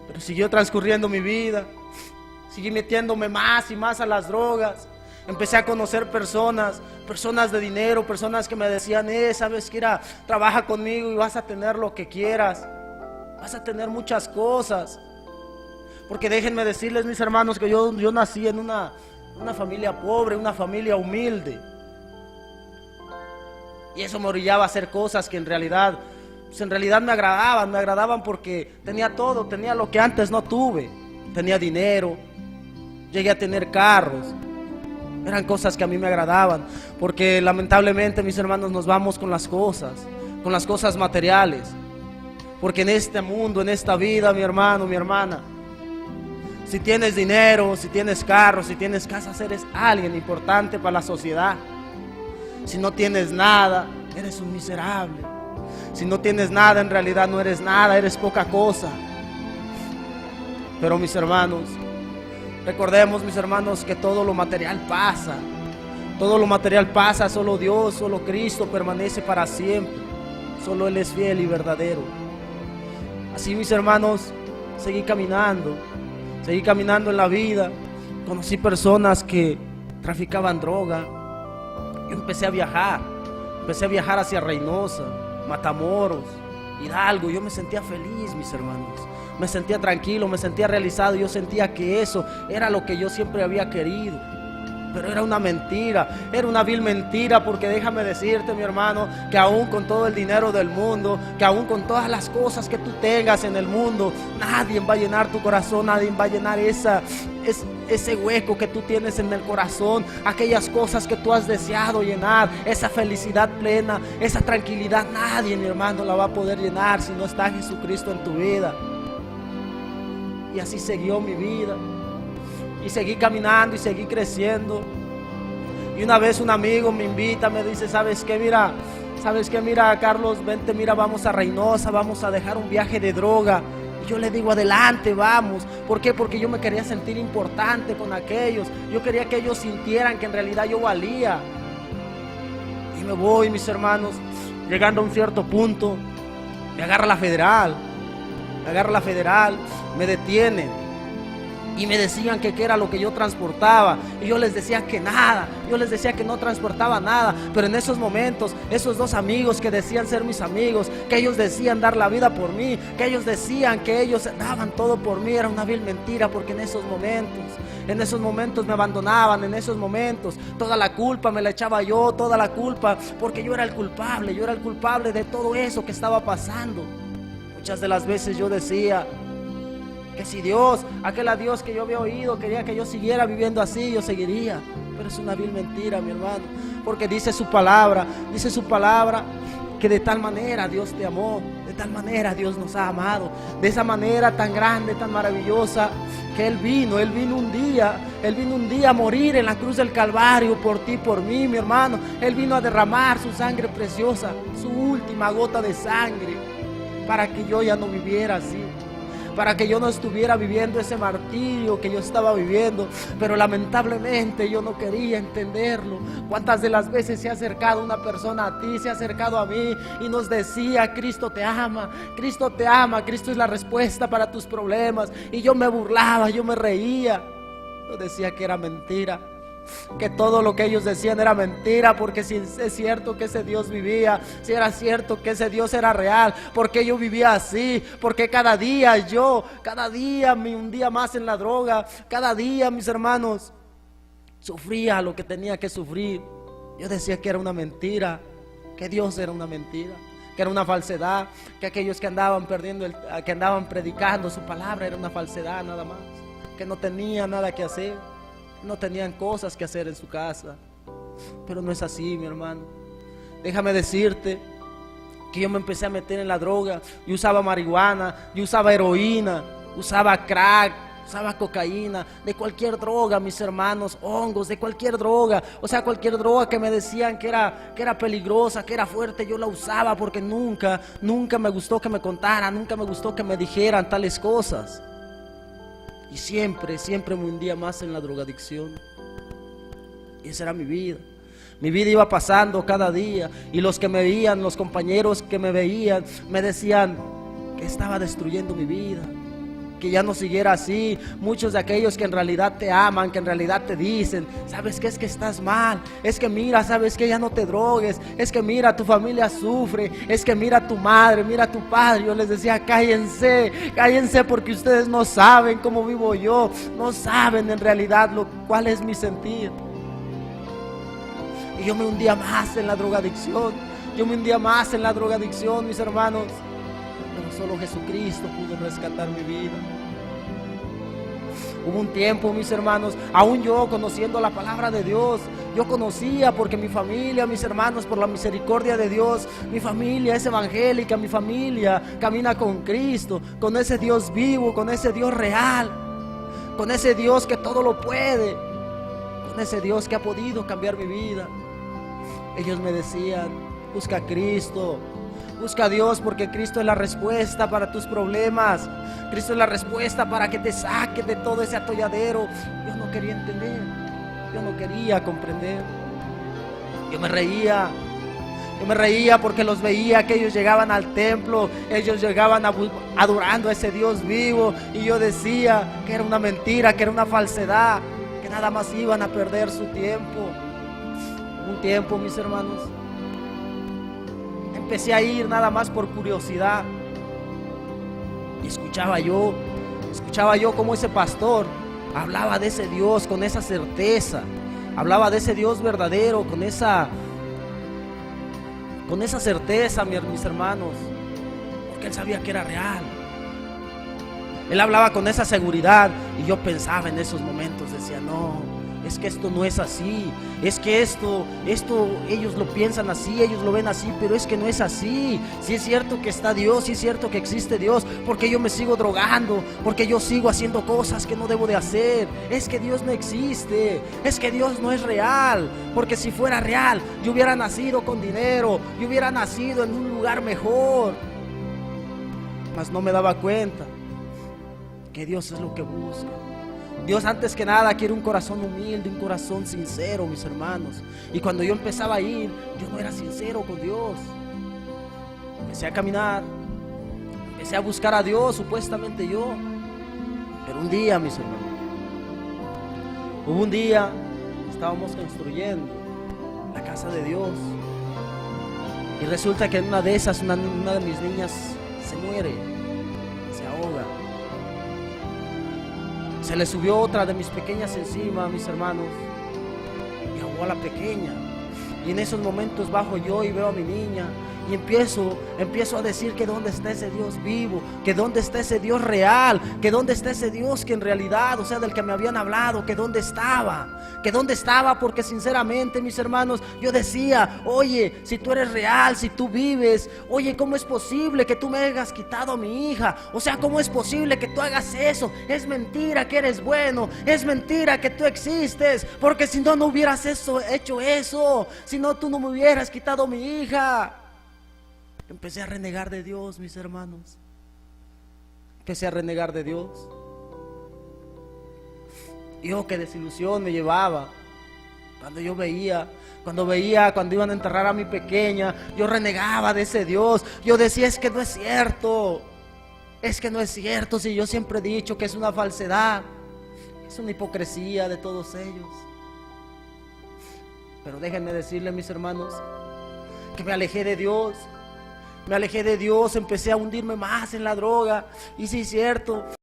Pero siguió transcurriendo mi vida. Seguí metiéndome más y más a las drogas. Empecé a conocer personas de dinero, personas que me decían, sabes que trabaja conmigo y vas a tener lo que quieras. Vas a tener muchas cosas. Porque déjenme decirles, mis hermanos, que yo nací en una familia pobre, una familia humilde. Y eso me orillaba a hacer cosas que en realidad me agradaban porque tenía todo, tenía lo que antes no tuve. Tenía dinero, llegué a tener carros. Eran cosas que a mí me agradaban, porque lamentablemente, mis hermanos, nos vamos con las cosas materiales. Porque en este mundo, en esta vida, mi hermano, mi hermana, si tienes dinero, si tienes carro, si tienes casa, eres alguien importante para la sociedad. Si no tienes nada, eres un miserable. Si no tienes nada, en realidad no eres nada, eres poca cosa. Pero mis hermanos, recordemos, mis hermanos, que todo lo material pasa. Todo lo material pasa, solo Dios, solo Cristo permanece para siempre. Solo Él es fiel y verdadero. Así, mis hermanos, seguí caminando en la vida. Conocí personas que traficaban droga. Yo empecé a viajar hacia Reynosa, Matamoros, Hidalgo. Yo me sentía feliz, mis hermanos. Me sentía tranquilo, me sentía realizado. Yo sentía que eso era lo que yo siempre había querido. Pero era una mentira, era una vil mentira, porque déjame decirte, mi hermano, que aún con todo el dinero del mundo, que aún con todas las cosas que tú tengas en el mundo, nadie va a llenar tu corazón, nadie va a llenar ese hueco que tú tienes en el corazón, aquellas cosas que tú has deseado llenar, esa felicidad plena, esa tranquilidad, nadie, mi hermano, la va a poder llenar si no está Jesucristo en tu vida. Y así siguió mi vida. Y seguí caminando y seguí creciendo. Y una vez un amigo me invita, me dice, ¿sabes qué? Mira, Carlos, vente, mira, vamos a Reynosa, vamos a dejar un viaje de droga. Y yo le digo, adelante, vamos. ¿Por qué? Porque yo me quería sentir importante con aquellos. Yo quería que ellos sintieran que en realidad yo valía. Y me voy, mis hermanos, llegando a un cierto punto, me agarra la federal, me detienen. Y me decían que qué era lo que yo transportaba. Y yo les decía que nada. Yo les decía que no transportaba nada. Pero en esos momentos, esos dos amigos que decían ser mis amigos, que ellos decían dar la vida por mí, que ellos decían que ellos daban todo por mí, era una vil mentira. Porque en esos momentos me abandonaban. En esos momentos toda la culpa me la echaba yo, toda la culpa, porque yo era el culpable de todo eso que estaba pasando. Muchas de las veces yo decía que si Dios, aquel a Dios que yo había oído, quería que yo siguiera viviendo así, yo seguiría. Pero es una vil mentira, mi hermano, porque dice su palabra que de tal manera Dios te amó, de tal manera Dios nos ha amado, de esa manera tan grande, tan maravillosa, que Él vino un día a morir en la cruz del Calvario por ti, por mí, mi hermano. Él vino a derramar su sangre preciosa, su última gota de sangre, para que yo ya no viviera así, para que yo no estuviera viviendo ese martirio que yo estaba viviendo. Pero lamentablemente yo no quería entenderlo. ¿Cuántas de las veces se ha acercado una persona a ti, se ha acercado a mí y nos decía, Cristo te ama, Cristo te ama, Cristo es la respuesta para tus problemas? Y yo me burlaba, yo me reía, yo decía que era mentira, que todo lo que ellos decían era mentira, porque si es cierto que ese Dios vivía, si era cierto que ese Dios era real, porque yo vivía así, porque cada día me hundía más en la droga, cada día, mis hermanos, sufría lo que tenía que sufrir. Yo decía que era una mentira, que Dios era una mentira, que era una falsedad, que aquellos que andaban que andaban predicando su palabra era una falsedad nada más, que no tenía nada que hacer, no tenían cosas que hacer en su casa. Pero no es así, mi hermano. Déjame decirte que yo me empecé a meter en la droga. Yo usaba marihuana, yo usaba heroína, usaba crack, usaba cocaína, de cualquier droga, mis hermanos, hongos, de cualquier droga. O sea, cualquier droga que me decían que era peligrosa, que era fuerte, yo la usaba, porque nunca me gustó que me contaran, nunca me gustó que me dijeran tales cosas. Y siempre me hundía más en la drogadicción. Y esa era mi vida. Mi vida iba pasando cada día. Y los que me veían, los compañeros que me veían, me decían que estaba destruyendo mi vida, que ya no siguiera así. Muchos de aquellos que en realidad te aman, que en realidad te dicen, ¿sabes qué? Es que estás mal, es que mira, ¿sabes qué? Ya no te drogues, es que mira, tu familia sufre, es que mira tu madre, mira tu padre. Yo les decía, cállense, cállense, porque ustedes no saben cómo vivo yo, no saben en realidad cuál es mi sentir. Y yo me hundía más en la drogadicción, yo me hundía más en la drogadicción, mis hermanos. Pero solo Jesucristo pudo rescatar mi vida. Hubo un tiempo, mis hermanos, aún yo conociendo la palabra de Dios, yo conocía, porque mi familia, mis hermanos, por la misericordia de Dios, mi familia es evangélica, mi familia camina con Cristo, con ese Dios vivo, con ese Dios real, con ese Dios que todo lo puede, con ese Dios que ha podido cambiar mi vida. Ellos me decían, busca a Cristo, busca a Dios, porque Cristo es la respuesta para tus problemas. Cristo es la respuesta para que te saque de todo ese atolladero. Yo no quería entender, yo no quería comprender. Yo me reía porque los veía que ellos llegaban al templo, ellos llegaban adorando a ese Dios vivo, y yo decía que era una mentira, que era una falsedad, que nada más iban a perder su tiempo. Un tiempo, mis hermanos, empecé a ir nada más por curiosidad, y escuchaba yo como ese pastor hablaba de ese Dios con esa certeza, hablaba de ese Dios verdadero con esa certeza, mis hermanos, porque él sabía que era real. Él hablaba con esa seguridad, y yo pensaba en esos momentos, decía, no, es que esto no es así, es que esto ellos lo piensan así, ellos lo ven así, pero es que no es así. Si es cierto que está Dios, si es cierto que existe Dios, porque yo me sigo drogando, porque yo sigo haciendo cosas que no debo de hacer. Es que Dios no existe, es que Dios no es real, porque si fuera real, yo hubiera nacido con dinero, yo hubiera nacido en un lugar mejor. Mas no me daba cuenta que Dios es lo que busca. Dios, antes que nada, quiere un corazón humilde, un corazón sincero, mis hermanos. Y cuando yo empezaba a ir, yo no era sincero con Dios. Empecé a caminar, empecé a buscar a Dios, supuestamente yo. Pero un día, mis hermanos, hubo un día, estábamos construyendo la casa de Dios, y resulta que en una de esas, una de mis niñas se muere, se ahoga. Se le subió otra de mis pequeñas encima, mis hermanos, y ahogó a la pequeña. Y en esos momentos bajo yo y veo a mi niña, y empiezo a decir que dónde está ese Dios vivo, que dónde está ese Dios real, que dónde está ese Dios que en realidad, o sea, del que me habían hablado, que dónde estaba, porque sinceramente, mis hermanos, yo decía, oye, si tú eres real, si tú vives, oye, ¿cómo es posible que tú me hayas quitado a mi hija? O sea, ¿cómo es posible que tú hagas eso? Es mentira que eres bueno, es mentira que tú existes, porque si no, no hubieras hecho eso, si no, tú no me hubieras quitado a mi hija. Empecé a renegar de Dios, mis hermanos. Empecé a renegar de Dios. Y oh, qué desilusión me llevaba cuando iban a enterrar a mi pequeña. Yo renegaba de ese Dios. Yo decía, es que no es cierto, si yo siempre he dicho que es una falsedad, es una hipocresía de todos ellos. Pero déjenme decirle, mis hermanos, que me alejé de Dios, empecé a hundirme más en la droga. Y sí, es cierto,